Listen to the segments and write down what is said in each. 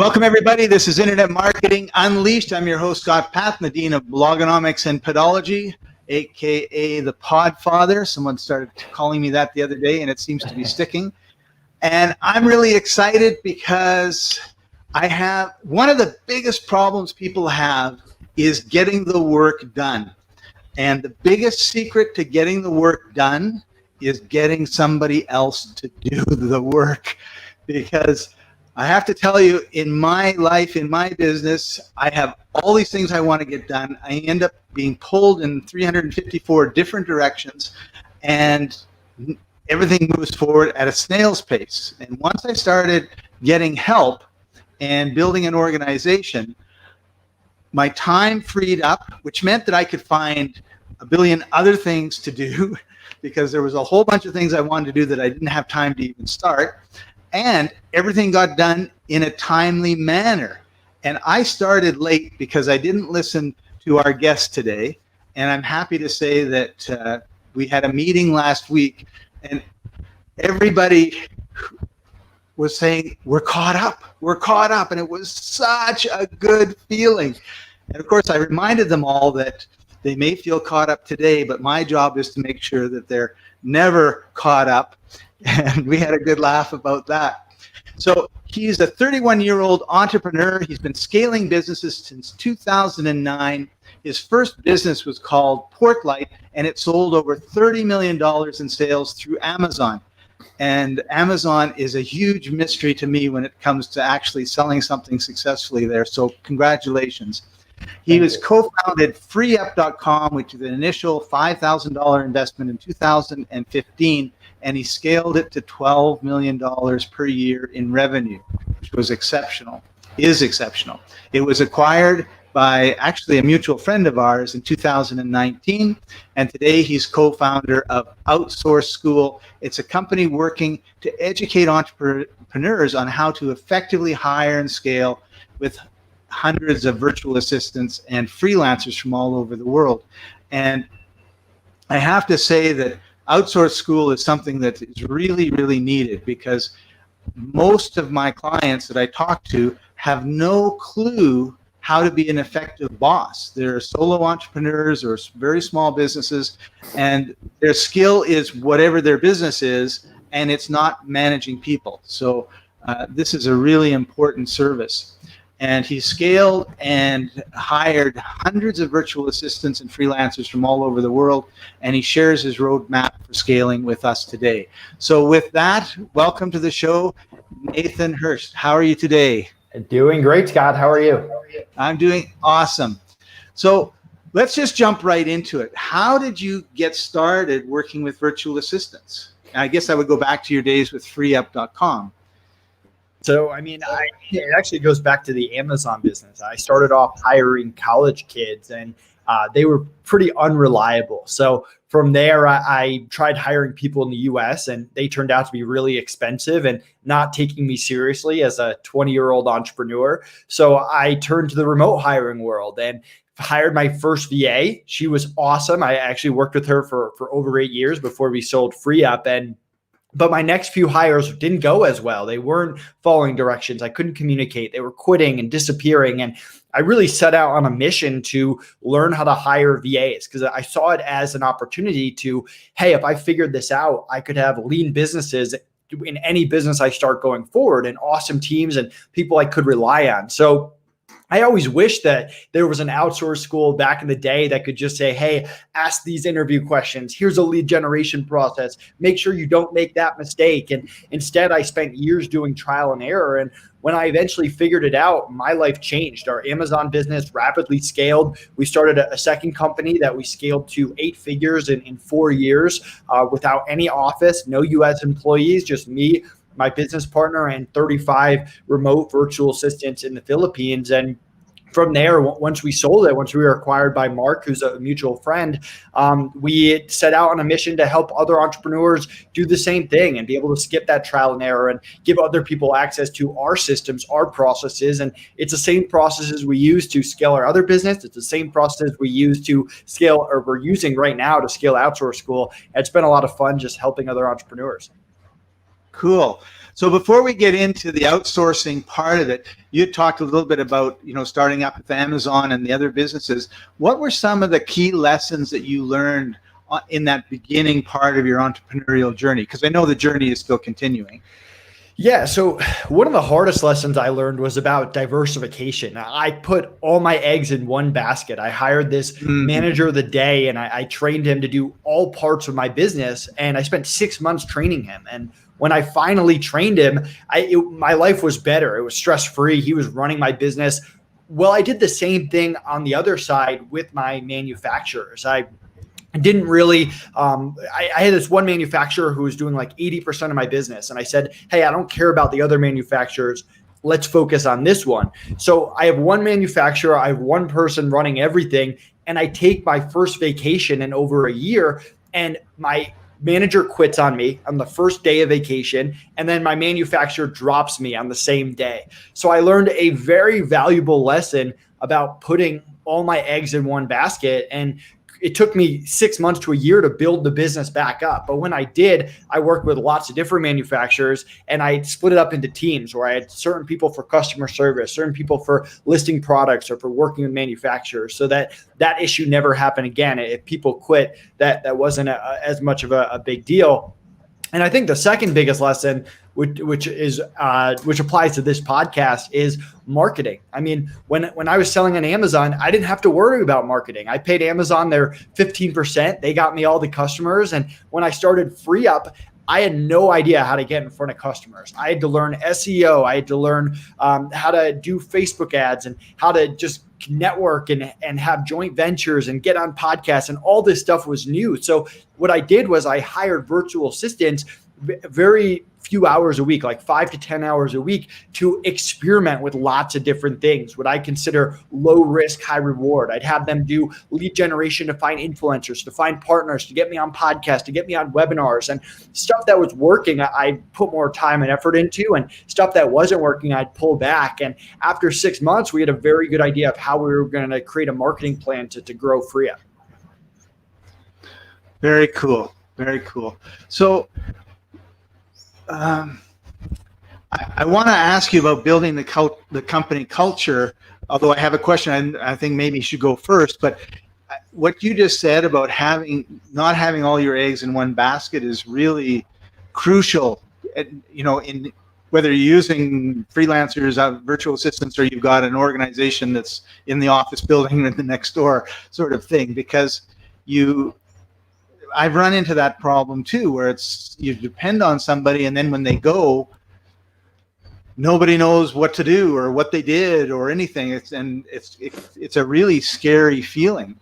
Welcome, everybody. This is Internet Marketing Unleashed. I'm your host, Scott Path, the Dean of Blogonomics and Podology, aka the Podfather. Someone started calling me that the other day, and it seems to be sticking. And I'm really excited because I have one of the biggest problems people have is getting the work done. And the biggest secret to getting the work done is getting somebody else to do the work. Because I have to tell you, in my life, in my business, I have all these things I want to get done. I end up being pulled in 354 different directions, and everything moves forward at a snail's pace. And once I started getting help and building an organization, my time freed up, which meant that I could find a billion other things to do because there was a whole bunch of things I wanted to do that I didn't have time to even start. And everything got done in a timely manner. And I started late because I didn't listen to our guest today. And I'm happy to say that we had a meeting last week, and everybody was saying, we're caught up. And it was such a good feeling. And of course, I reminded them all that they may feel caught up today, but my job is to make sure that they're never caught up. And we had a good laugh about that. So he's a 31-year-old entrepreneur. He's been scaling businesses since 2009. His first business was called Portlight, and it sold over $30 million in sales through Amazon. And Amazon is a huge mystery to me when it comes to actually selling something successfully there. So congratulations. He was co-founded freeup.com, which is an initial $5,000 investment in 2015. And he scaled it to $12 million per year in revenue, which was exceptional, is exceptional. It was acquired by actually a mutual friend of ours in 2019, and today he's co-founder of OutSource School. It's a company working to educate entrepreneurs on how to effectively hire and scale with hundreds of virtual assistants and freelancers from all over the world. And I have to say that Outsource School is something that is really, really needed, because most of my clients that I talk to have no clue how to be an effective boss. They're solo entrepreneurs or very small businesses, and their skill is whatever their business is, and it's not managing people. So this is a really important service. And he scaled and hired hundreds of virtual assistants and freelancers from all over the world. And he shares his roadmap for scaling with us today. So with that, welcome to the show, Nathan Hirsch. How are you today? Doing great, Scott. How are you? I'm doing awesome. So let's just jump right into it. How did you get started working with virtual assistants? I guess I would go back to your days with freeup.com. So, it actually goes back to the Amazon business. I started off hiring college kids, and they were pretty unreliable. So from there, I tried hiring people in the US, and they turned out to be really expensive and not taking me seriously as a 20-year-old entrepreneur. So I turned to the remote hiring world and hired my first VA. She was awesome. I actually worked with her for over 8 years before we sold FreeUp. But my next few hires didn't go as well. They weren't following directions. I couldn't communicate. They were quitting and disappearing. And I really set out on a mission to learn how to hire VAs, because I saw it as an opportunity to, hey, if I figured this out, I could have lean businesses in any business I start going forward, and awesome teams and people I could rely on. So I always wish that there was an outsource school back in the day that could just say, hey, ask these interview questions. Here's a lead generation process. Make sure you don't make that mistake. And instead, I spent years doing trial and error. And when I eventually figured it out, my life changed. Our Amazon business rapidly scaled. We started a second company that we scaled to 8 figures in 4 years without any office, no US employees, just me, my business partner, and 35 remote virtual assistants in the Philippines. And from there, once we sold it, once we were acquired by Mark, who's a mutual friend, we set out on a mission to help other entrepreneurs do the same thing and be able to skip that trial and error and give other people access to our systems, our processes. And it's the same processes we use to scale our other business. It's the same process we use to scale, or we're using right now to scale Outsource School. And it's been a lot of fun just helping other entrepreneurs. Cool. So before we get into the outsourcing part of it, you talked a little bit about, starting up with Amazon and the other businesses. What were some of the key lessons that you learned in that beginning part of your entrepreneurial journey? Because I know the journey is still continuing. Yeah. So one of the hardest lessons I learned was about diversification. I put all my eggs in one basket. I hired this manager of the day, and I trained him to do all parts of my business. And I spent 6 months training him. And when I finally trained him, my life was better. It was stress-free. He was running my business. Well, I did the same thing on the other side with my manufacturers. I didn't really, I had this one manufacturer who was doing like 80% of my business. And I said, hey, I don't care about the other manufacturers. Let's focus on this one. So I have one manufacturer. I have one person running everything. And I take my first vacation in over a year, and my manager quits on me on the first day of vacation. And then my manufacturer drops me on the same day. So I learned a very valuable lesson about putting all my eggs in one basket. And it took me 6 months to a year to build the business back up. But when I did, I worked with lots of different manufacturers, and I split it up into teams where I had certain people for customer service, certain people for listing products or for working with manufacturers, so that issue never happened again. If people quit, that wasn't as much of a big deal. And I think the second biggest lesson, which applies to this podcast, is marketing. I mean, when I was selling on Amazon, I didn't have to worry about marketing. I paid Amazon their 15%. They got me all the customers. And when I started FreeUp, I had no idea how to get in front of customers. I had to learn SEO. I had to learn how to do Facebook ads and how to just network and have joint ventures and get on podcasts, and all this stuff was new. So what I did was I hired virtual assistants very few hours a week, like 5 to 10 hours a week, to experiment with lots of different things, what I consider low risk, high reward. I'd have them do lead generation to find influencers, to find partners, to get me on podcasts, to get me on webinars, and stuff that was working, I put more time and effort into, and stuff that wasn't working, I'd pull back. And after 6 months, we had a very good idea of how we were going to create a marketing plan to grow FreeUp. Very cool. Very cool. So, I want to ask you about building the company culture, although I have a question I think maybe you should go first. But what you just said about not having all your eggs in one basket is really crucial, in whether you're using freelancers, virtual assistants, or you've got an organization that's in the office building in the next door sort of thing, because I've run into that problem too, where you depend on somebody, and then when they go, nobody knows what to do or what they did or anything. It's a really scary feeling.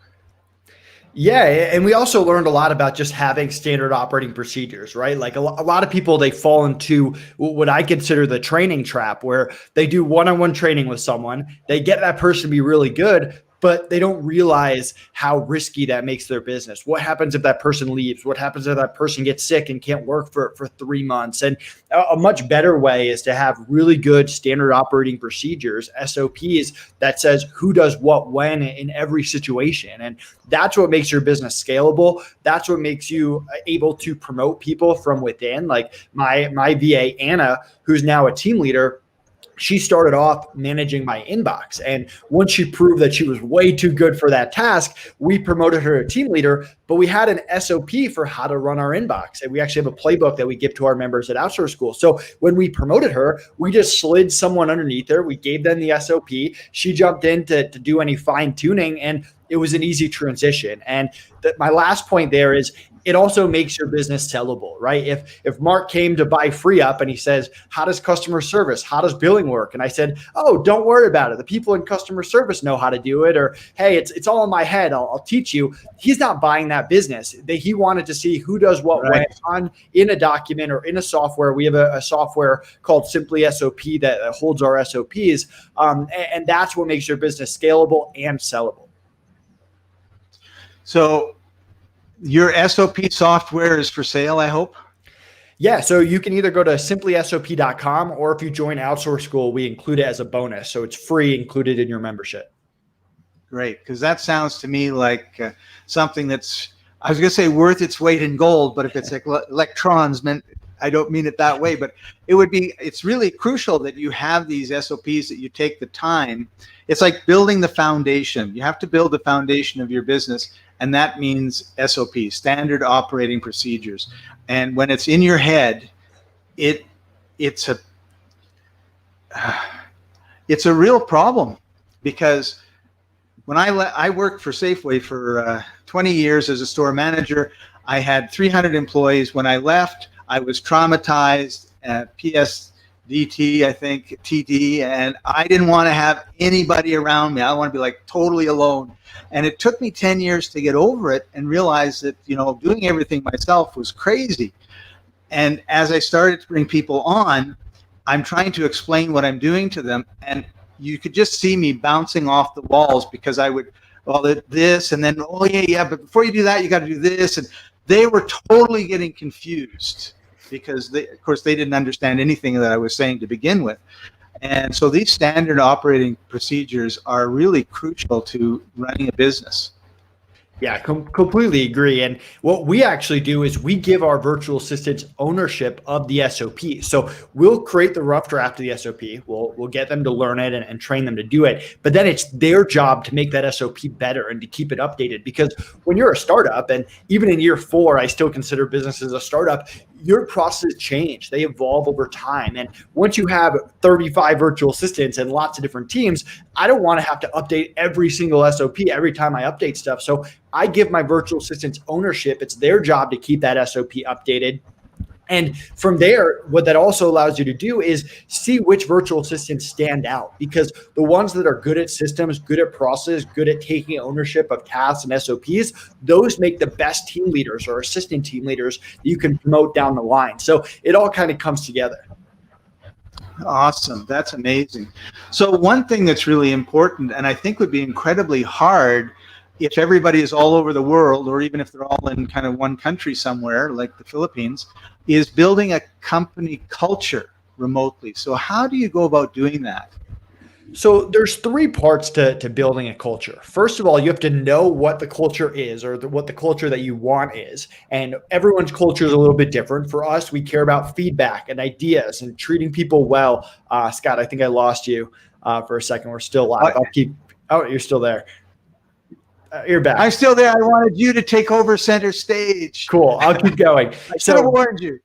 Yeah. And we also learned a lot about just having standard operating procedures, right? Like a lot of people, they fall into what I consider the training trap, where they do one-on-one training with someone, they get that person to be really good, but they don't realize how risky that makes their business. What happens if that person leaves? What happens if that person gets sick and can't work for 3 months? And a much better way is to have really good standard operating procedures, SOPs, that says who does what when in every situation. And that's what makes your business scalable. That's what makes you able to promote people from within. Like my VA, Anna, who's now a team leader, she started off managing my inbox. And once she proved that she was way too good for that task, we promoted her to team leader, but we had an SOP for how to run our inbox. And we actually have a playbook that we give to our members at OutSource School. So when we promoted her, we just slid someone underneath her. We gave them the SOP. She jumped in to do any fine tuning, and it was an easy transition. And my last point there is, it also makes your business sellable, right? If Mark came to buy FreeUp and he says, how does customer service, how does billing work? And I said, oh, don't worry about it. The people in customer service know how to do it. Or, hey, it's all in my head. I'll teach you. He's not buying that business. He wanted to see who does what right. when in a document or in a software. We have a software called Simply SOP that holds our SOPs. And that's what makes your business scalable and sellable. So your SOP software is for sale, I hope? Yeah, so you can either go to simplysop.com, or if you join OutSource School, we include it as a bonus. So it's free, included in your membership. Great, because that sounds to me like something that's, I was going to say worth its weight in gold, but if it's like electrons, I don't mean it that way, but it's really crucial that you have these SOPs, that you take the time. It's like building the foundation. You have to build the foundation of your business, and that means SOPs, standard operating procedures. And when it's in your head, it's a real problem, because when I worked for Safeway for 20 years as a store manager. I had 300 employees. When I left, I was traumatized, PSDT, I think, TD, and I didn't want to have anybody around me. I want to be like totally alone. And it took me 10 years to get over it and realize that, doing everything myself was crazy. And as I started to bring people on, I'm trying to explain what I'm doing to them. And you could just see me bouncing off the walls, because I would, this, and then, but before you do that, you got to do this. And they were totally getting confused, because of course they didn't understand anything that I was saying to begin with. And so these standard operating procedures are really crucial to running a business. Yeah, completely agree. And what we actually do is we give our virtual assistants ownership of the SOP. So we'll create the rough draft of the SOP. We'll get them to learn it and train them to do it. But then it's their job to make that SOP better and to keep it updated. Because when you're a startup, and even in year 4, I still consider businesses a startup, your processes change. They evolve over time. And once you have 35 virtual assistants and lots of different teams, I don't want to have to update every single SOP every time I update stuff. So I give my virtual assistants ownership. It's their job to keep that SOP updated. And from there, what that also allows you to do is see which virtual assistants stand out, because the ones that are good at systems, good at process, good at taking ownership of tasks and SOPs, those make the best team leaders or assistant team leaders that you can promote down the line. So it all kind of comes together. Awesome. That's amazing. So one thing that's really important, and I think would be incredibly hard if everybody is all over the world, or even if they're all in kind of one country somewhere like the Philippines, is building a company culture remotely. So how do you go about doing that? So there's 3 parts to building a culture. First of all, you have to know what the culture is, or what the culture that you want is. And everyone's culture is a little bit different. For us, we care about feedback and ideas and treating people well. Scott, I think I lost you for a second. We're still live. Oh, you're still there. You're back. I'm still there. I wanted you to take over center stage. Cool. I'll keep going. I should have warned you.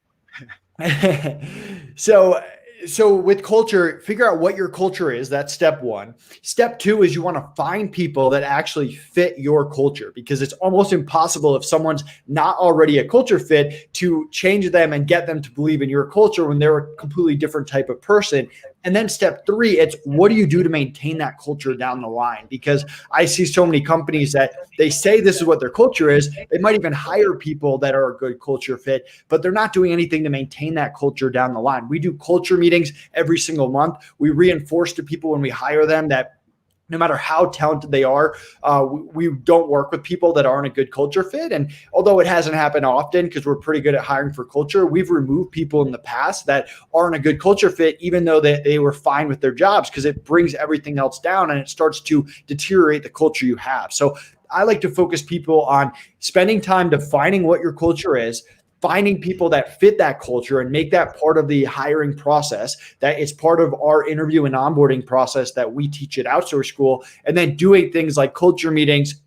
So with culture, figure out what your culture is. That's step 1. Step 2 is you want to find people that actually fit your culture, because it's almost impossible if someone's not already a culture fit to change them and get them to believe in your culture when they're a completely different type of person. And then step 3, it's what do you do to maintain that culture down the line? Because I see so many companies that they say this is what their culture is. They might even hire people that are a good culture fit, but they're not doing anything to maintain that culture down the line. We do culture meetings every single month. We reinforce to people when we hire them that no matter how talented they are, we don't work with people that aren't a good culture fit. And although it hasn't happened often, because we're pretty good at hiring for culture, we've removed people in the past that aren't a good culture fit, even though they were fine with their jobs, because it brings everything else down and it starts to deteriorate the culture you have. So I like to focus people on spending time defining what your culture is, finding people that fit that culture and make that part of the hiring process, that is part of our interview and onboarding process that we teach at OutSource School, and then doing things like culture meetings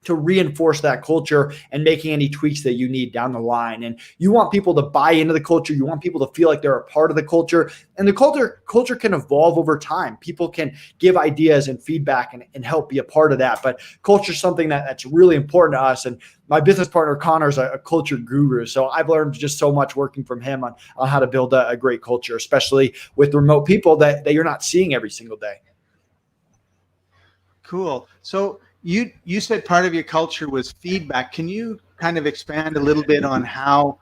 to reinforce that culture and making any tweaks that you need down the line. And you want people to buy into the culture. You want people to feel like they're a part of the culture. And the culture can evolve over time. People can give ideas and feedback and help be a part of that. But culture is something that's really important to us. And my business partner, Connor, is a culture guru. So I've learned just so much working from him on how to build a great culture, especially with remote people that you're not seeing every single day. Cool. So you said part of your culture was feedback. Can you kind of expand a little bit on how,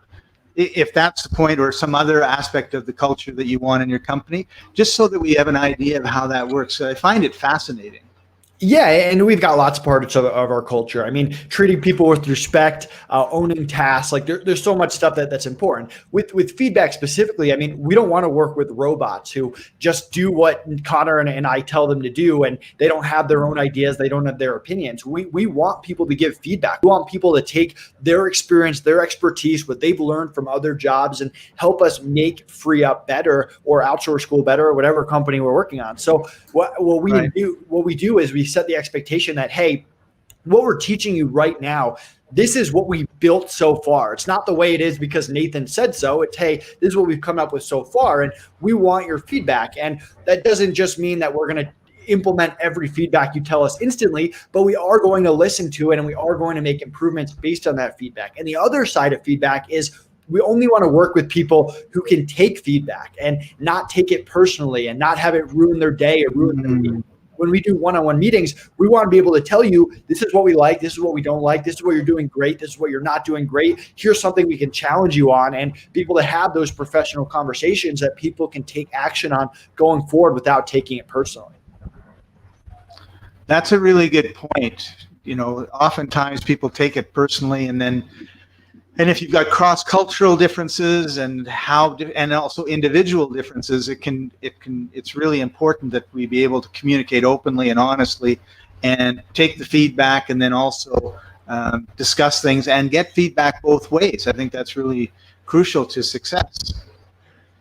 if that's the point, or some other aspect of the culture that you want in your company, just so that we have an idea of how that works? I find it fascinating. Yeah, and we've got lots of parts of our culture. I mean, treating people with respect, owning tasks, like there's so much stuff that's important. With feedback specifically, I mean, we don't want to work with robots who just do what Connor and I tell them to do, and they don't have their own ideas, they don't have their opinions. We want people to give feedback. We want people to take their experience, their expertise, what they've learned from other jobs, and help us make Free Up better or Outsource School better or whatever company we're working on. So what we do is we set the expectation that, hey, what we're teaching you right now, this is what we built so far. It's not the way it is because Nathan said so. It's, hey, this is what we've come up with so far, and we want your feedback. And that doesn't just mean that we're going to implement every feedback you tell us instantly, but we are going to listen to it, and we are going to make improvements based on that feedback. And the other side of feedback is we only want to work with people who can take feedback and not take it personally and not have it ruin their day or ruin their week. When we do one-on-one meetings, we want to be able to tell you, this is what we like, this is what we don't like, this is what you're doing great, this is what you're not doing great. Here's something we can challenge you on, and be able to have those professional conversations that people can take action on going forward without taking it personally. That's a really good point. Oftentimes people take it personally, and if you've got cross-cultural differences and also individual differences, it's really important that we be able to communicate openly and honestly, and take the feedback, and then also discuss things and get feedback both ways. I think that's really crucial to success.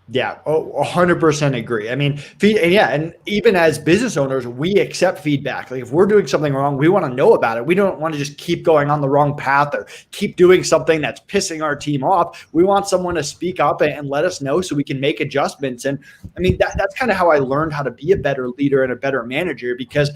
Yeah, 100% agree. I mean, and even as business owners, we accept feedback. Like if we're doing something wrong, we want to know about it. We don't want to just keep going on the wrong path or keep doing something that's pissing our team off. We want someone to speak up and let us know so we can make adjustments. And I mean, that's kind of how I learned how to be a better leader and a better manager, because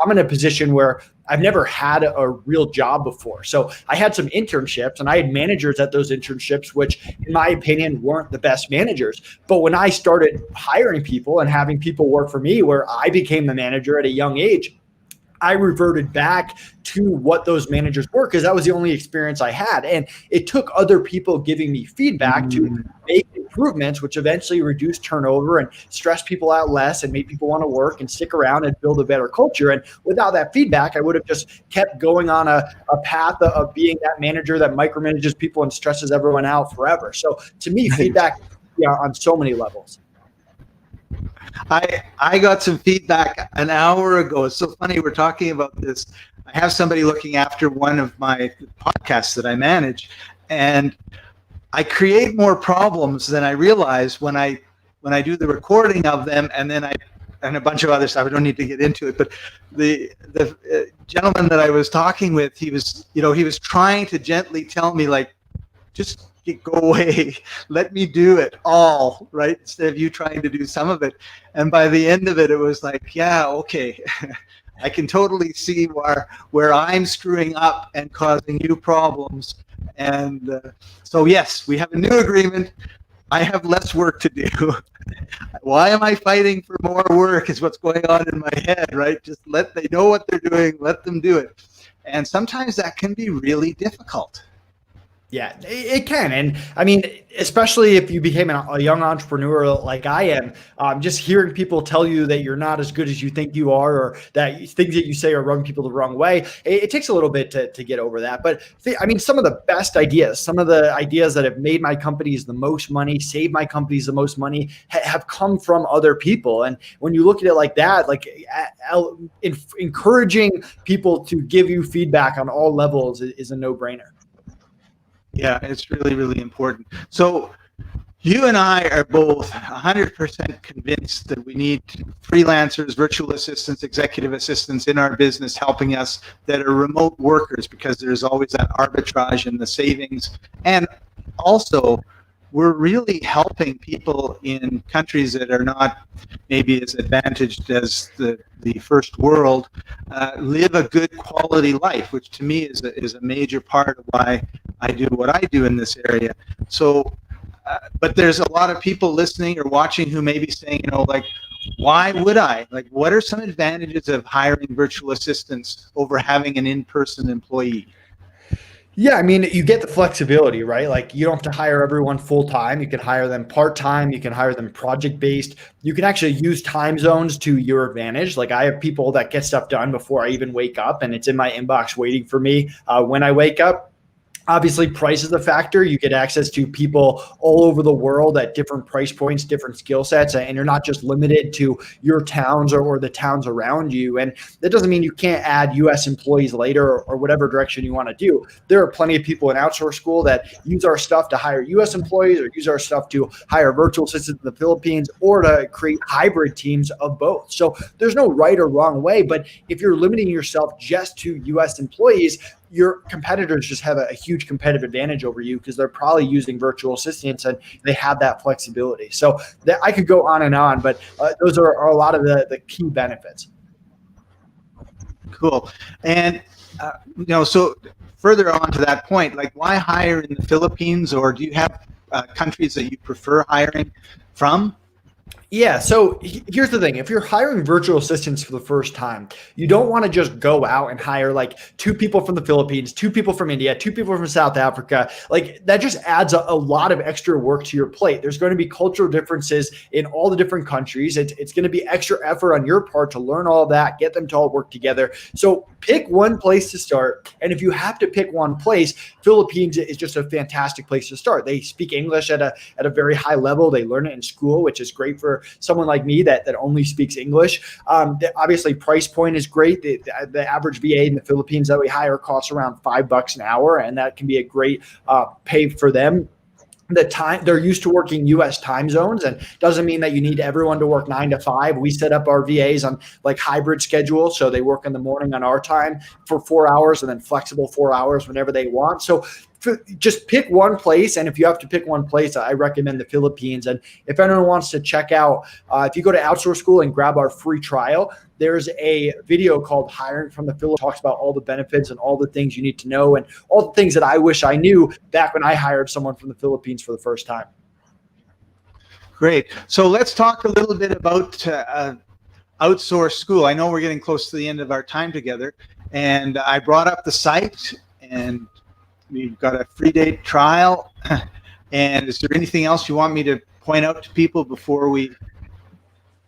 I'm in a position where I've never had a real job before. So I had some internships, and I had managers at those internships, which in my opinion weren't the best managers. But when I started hiring people and having people work for me, where I became the manager at a young age, I reverted back to what those managers were, because that was the only experience I had. And it took other people giving me feedback to make improvements, which eventually reduced turnover and stressed people out less and made people want to work and stick around and build a better culture. And without that feedback, I would have just kept going on a path of being that manager that micromanages people and stresses everyone out forever. So to me, feedback on so many levels. I got some feedback an hour ago. It's so funny we're talking about this. I have somebody looking after one of my podcasts that I manage, and I create more problems than I realize when I do the recording of them, and a bunch of other stuff. I don't need to get into it, but the gentleman that I was talking with, he was trying to gently tell me, like, just go away, let me do it all, right? Instead of you trying to do some of it. And by the end of it, it was like, yeah, okay, I can totally see where I'm screwing up and causing you problems. And so yes, we have a new agreement. I have less work to do. Why am I fighting for more work is what's going on in my head, right? Just they know what they're doing, let them do it. And sometimes that can be really difficult. Yeah, it can. And I mean, especially if you became a young entrepreneur like I am, just hearing people tell you that you're not as good as you think you are, or that things that you say are rubbing people the wrong way, it takes a little bit to get over that. But I mean, some of the best ideas, some of the ideas that have made my companies the most money, saved my companies the most money, have come from other people. And when you look at it like that, like encouraging people to give you feedback on all levels is a no-brainer. Yeah, it's really, really important. So you and I are both 100% convinced that we need freelancers, virtual assistants, executive assistants in our business helping us that are remote workers, because there's always that arbitrage in the savings. And also, we're really helping people in countries that are not maybe as advantaged as the first world live a good quality life, which to me is a major part of why I do what I do in this area. So, but there's a lot of people listening or watching who may be saying, like, why would I? Like, what are some advantages of hiring virtual assistants over having an in-person employee? Yeah, I mean, you get the flexibility, right? Like you don't have to hire everyone full time. You can hire them part time. You can hire them project based. You can actually use time zones to your advantage. Like I have people that get stuff done before I even wake up, and it's in my inbox waiting for me when I wake up. Obviously, price is a factor. You get access to people all over the world at different price points, different skill sets, and you're not just limited to your towns or the towns around you. And that doesn't mean you can't add US employees later or whatever direction you want to do. There are plenty of people in Outsource School that use our stuff to hire US employees or use our stuff to hire virtual assistants in the Philippines or to create hybrid teams of both. So there's no right or wrong way. But if you're limiting yourself just to US employees, your competitors just have a huge competitive advantage over you because they're probably using virtual assistants and they have that flexibility. So that I could go on, but those are a lot of the key benefits. Cool. And, so further on to that point, like why hire in the Philippines, or do you have countries that you prefer hiring from? Yeah. So here's the thing. If you're hiring virtual assistants for the first time, you don't want to just go out and hire like 2 people from the Philippines, 2 people from India, 2 people from South Africa. Like that just adds a lot of extra work to your plate. There's going to be cultural differences in all the different countries. It's going to be extra effort on your part to learn all that, get them to all work together. So pick one place to start. And if you have to pick one place, Philippines is just a fantastic place to start. They speak English at a very high level. They learn it in school, which is great for someone like me that only speaks English. Obviously, price point is great. The average VA in the Philippines that we hire costs around $5 an hour, and that can be a great pay for them. The time they're used to working US time zones, and doesn't mean that you need everyone to work 9 to 5. We set up our VAs on like hybrid schedule. So they work in the morning on our time for 4 hours and then flexible 4 hours whenever they want. So just pick one place. And if you have to pick one place, I recommend the Philippines. And if anyone wants to check out, if you go to Outsource School and grab our free trial, there's a video called Hiring from the Philippines, talks about all the benefits and all the things you need to know and all the things that I wish I knew back when I hired someone from the Philippines for the first time. Great. So let's talk a little bit about Outsource School. I know we're getting close to the end of our time together, and I brought up the site, and we've got a free day trial. And is there anything else you want me to point out to people before we?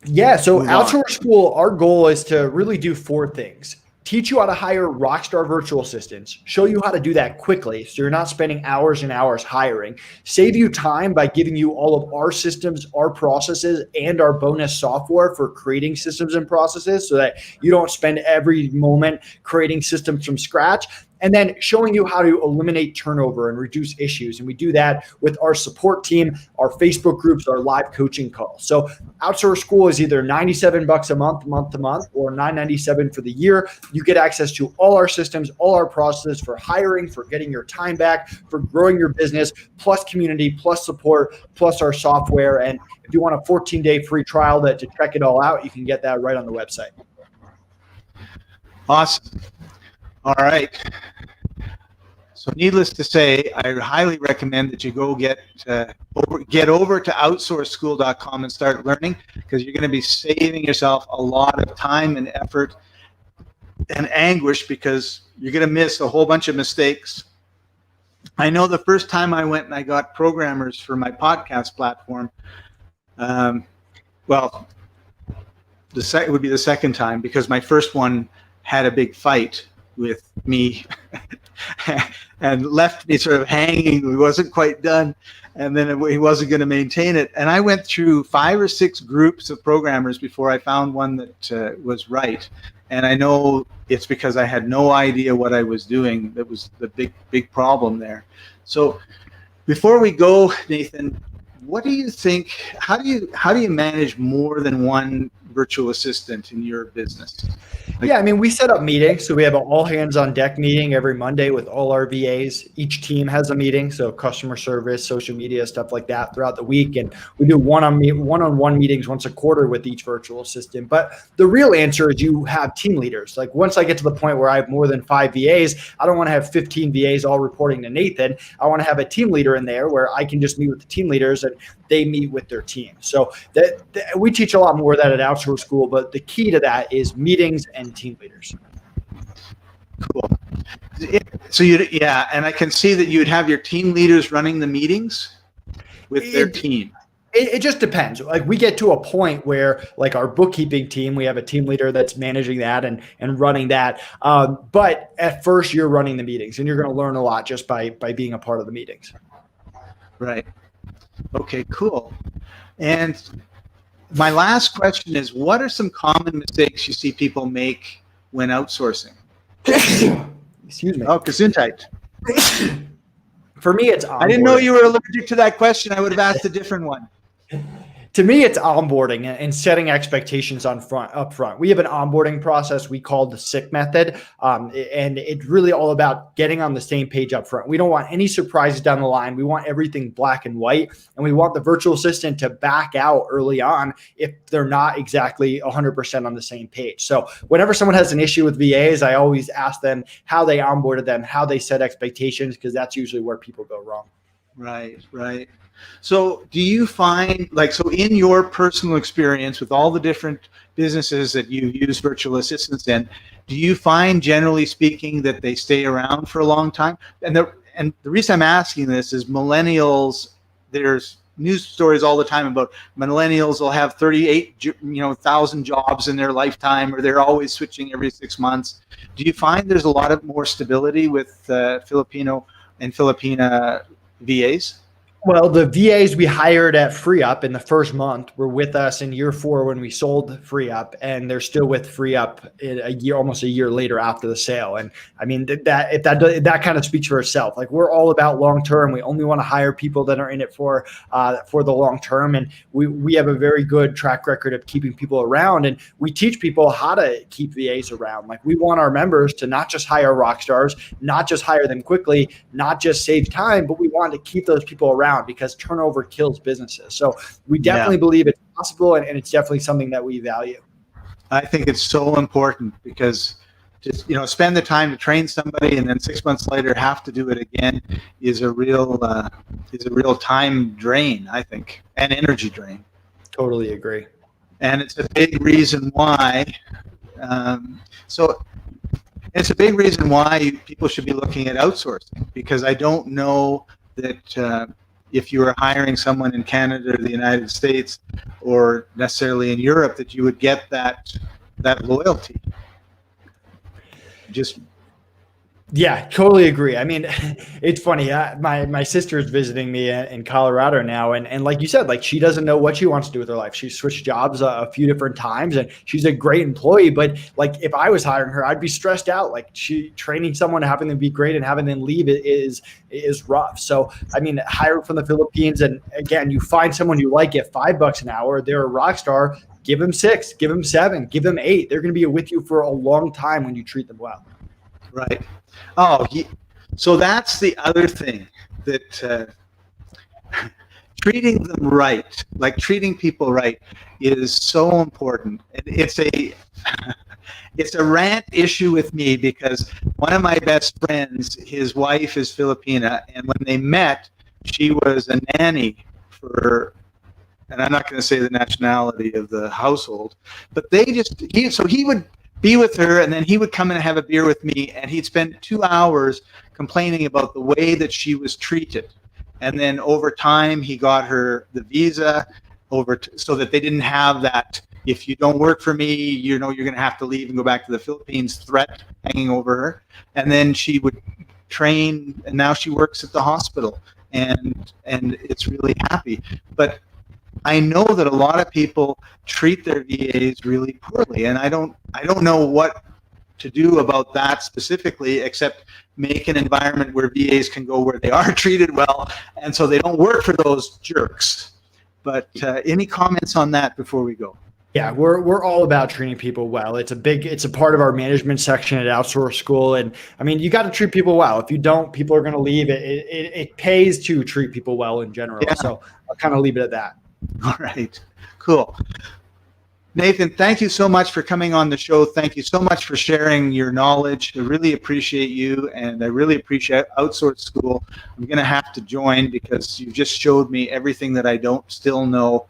Yeah, so Outsource School, our goal is to really do 4 things. Teach you how to hire rockstar virtual assistants, show you how to do that quickly so you're not spending hours and hours hiring, save you time by giving you all of our systems, our processes, and our bonus software for creating systems and processes so that you don't spend every moment creating systems from scratch. And then showing you how to eliminate turnover and reduce issues. And we do that with our support team, our Facebook groups, our live coaching calls. So Outsource School is either $97 a month to month, or $9.97 for the year. You get access to all our systems, all our processes for hiring, for getting your time back, for growing your business, plus community, plus support, plus our software. And if you want a 14-day free trial to check it all out, you can get that right on the website. Awesome. All right. So needless to say, I highly recommend that you go get over to outsourceschool.com and start learning, because you're going to be saving yourself a lot of time and effort and anguish, because you're going to miss a whole bunch of mistakes. I know the first time I went and I got programmers for my podcast platform, it would be the second time, because my first one had a big fight with me and left me sort of hanging. He wasn't quite done, and then he wasn't going to maintain it. And I went through 5 or 6 groups of programmers before I found one that was right. And I know it's because I had no idea what I was doing. That was the big problem there. So before we go, Nathan, what do you think? How do you manage more than one virtual assistant in your business? Yeah, I mean, we set up meetings. So we have an all hands on deck meeting every Monday with all our VAs. Each team has a meeting. So customer service, social media, stuff like that throughout the week. And we do one-on-one meetings once a quarter with each virtual assistant. But the real answer is you have team leaders. Like once I get to the point where I have more than 5 VAs, I don't want to have 15 VAs all reporting to Nathan. I want to have a team leader in there where I can just meet with the team leaders and they meet with their team. So that we teach a lot more of that at Outsource School, but the key to that is meetings and team leaders. Cool. So yeah, and I can see that you'd have your team leaders running the meetings with their team. It just depends. Like we get to a point where like our bookkeeping team, we have a team leader that's managing that and running that. But at first you're running the meetings and you're going to learn a lot just by being a part of the meetings. Right. Okay, cool. And my last question is, what are some common mistakes you see people make when outsourcing? Excuse me. Oh, Gesundheit. For me, it's onboarding. I didn't know you were allergic to that question. I would have asked a different one. To me, it's onboarding and setting expectations up front. We have an onboarding process we call the SICK method, and it's really all about getting on the same page up front. We don't want any surprises down the line. We want everything black and white, and we want the virtual assistant to back out early on if they're not exactly 100% on the same page. So whenever someone has an issue with VAs, I always ask them how they onboarded them, how they set expectations, because that's usually where people go wrong. Right, right. So do you find, like, so in your personal experience with all the different businesses that you use virtual assistants in, do you find, generally speaking, that they stay around for a long time? And the reason I'm asking this is millennials, there's news stories all the time about millennials will have 38,000 jobs in their lifetime, or they're always switching every 6 months. Do you find there's a lot of more stability with Filipino and Filipina VAs? Well, the VAs we hired at FreeUp in the first month were with us in year 4 when we sold FreeUp, and they're still with FreeUp almost a year later after the sale. And I mean that kind of speaks for itself. Like we're all about long term. We only want to hire people that are in it for the long term, and we have a very good track record of keeping people around. And we teach people how to keep VAs around. Like we want our members to not just hire rock stars, not just hire them quickly, not just save time, but we want to keep those people around, because turnover kills businesses. So we definitely believe it's possible, and it's definitely something that we value. I think it's so important, because just spend the time to train somebody and then 6 months later have to do it again is a real time drain, I think, and energy drain. Totally agree. And it's a big reason why. It's a big reason why people should be looking at outsourcing, because I don't know that if you were hiring someone in Canada or the United States or necessarily in Europe, that you would get that loyalty. Yeah, totally agree. I mean, it's funny. My sister is visiting me in Colorado now. And like you said, like she doesn't know what she wants to do with her life. She's switched jobs a few different times, and she's a great employee. But like if I was hiring her, I'd be stressed out. Like training someone, having them be great and having them leave is rough. So, I mean, hire from the Philippines. And again, you find someone you like at $5 an hour. They're a rock star. Give them 6, give them 7, give them 8. They're going to be with you for a long time when you treat them well. Right. So that's the other thing, that treating them right, like treating people right, is so important. It's a rant issue with me, because one of my best friends, his wife is Filipina, and when they met, she was a nanny for, and I'm not going to say the nationality of the household, but he would be with her, and then he would come and have a beer with me, and he'd spend 2 hours complaining about the way that she was treated. And then over time, he got her the visa so that they didn't have that, if you don't work for me, you're going to have to leave and go back to the Philippines threat hanging over her. And then she would train, and now she works at the hospital, and it's really happy. But I know that a lot of people treat their VAs really poorly, and I don't know what to do about that specifically, except make an environment where VAs can go where they are treated well, and so they don't work for those jerks. But any comments on that before we go? Yeah, we're all about treating people well. It's a part of our management section at OutSource School. And I mean, you got to treat people well. If you don't, people are going to leave. It pays to treat people well in general. Yeah. So I'll kind of leave it at that. All right, cool. Nathan, thank you so much for coming on the show. Thank you so much for sharing your knowledge. I really appreciate you, and I really appreciate OutSource School. I'm going to have to join, because you just showed me everything that I don't still know.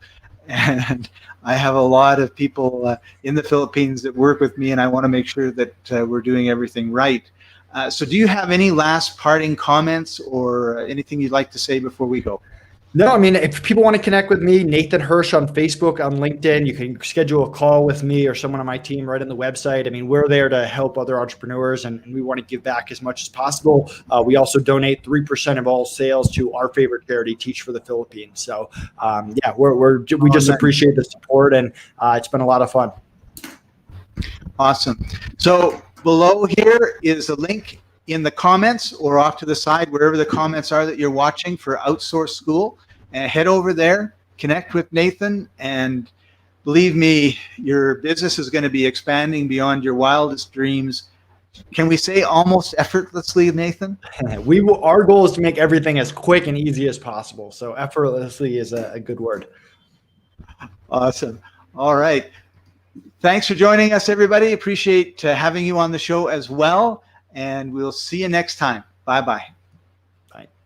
And I have a lot of people in the Philippines that work with me, and I want to make sure that we're doing everything right. So do you have any last parting comments or anything you'd like to say before we go? No, I mean, if people want to connect with me, Nathan Hirsch on Facebook, on LinkedIn, you can schedule a call with me or someone on my team right on the website. I mean, we're there to help other entrepreneurs, and we want to give back as much as possible. We also donate 3% of all sales to our favorite charity, Teach for the Philippines. So, yeah, we just appreciate the support, and it's been a lot of fun. Awesome. So below here is a link in the comments or off to the side, wherever the comments are that you're watching, for Outsource School. And head over there, connect with Nathan, and believe me, your business is going to be expanding beyond your wildest dreams. Can we say almost effortlessly, Nathan? Our goal is to make everything as quick and easy as possible. So effortlessly is a good word. Awesome. All right. Thanks for joining us, everybody. Appreciate having you on the show as well. And we'll see you next time. Bye-bye.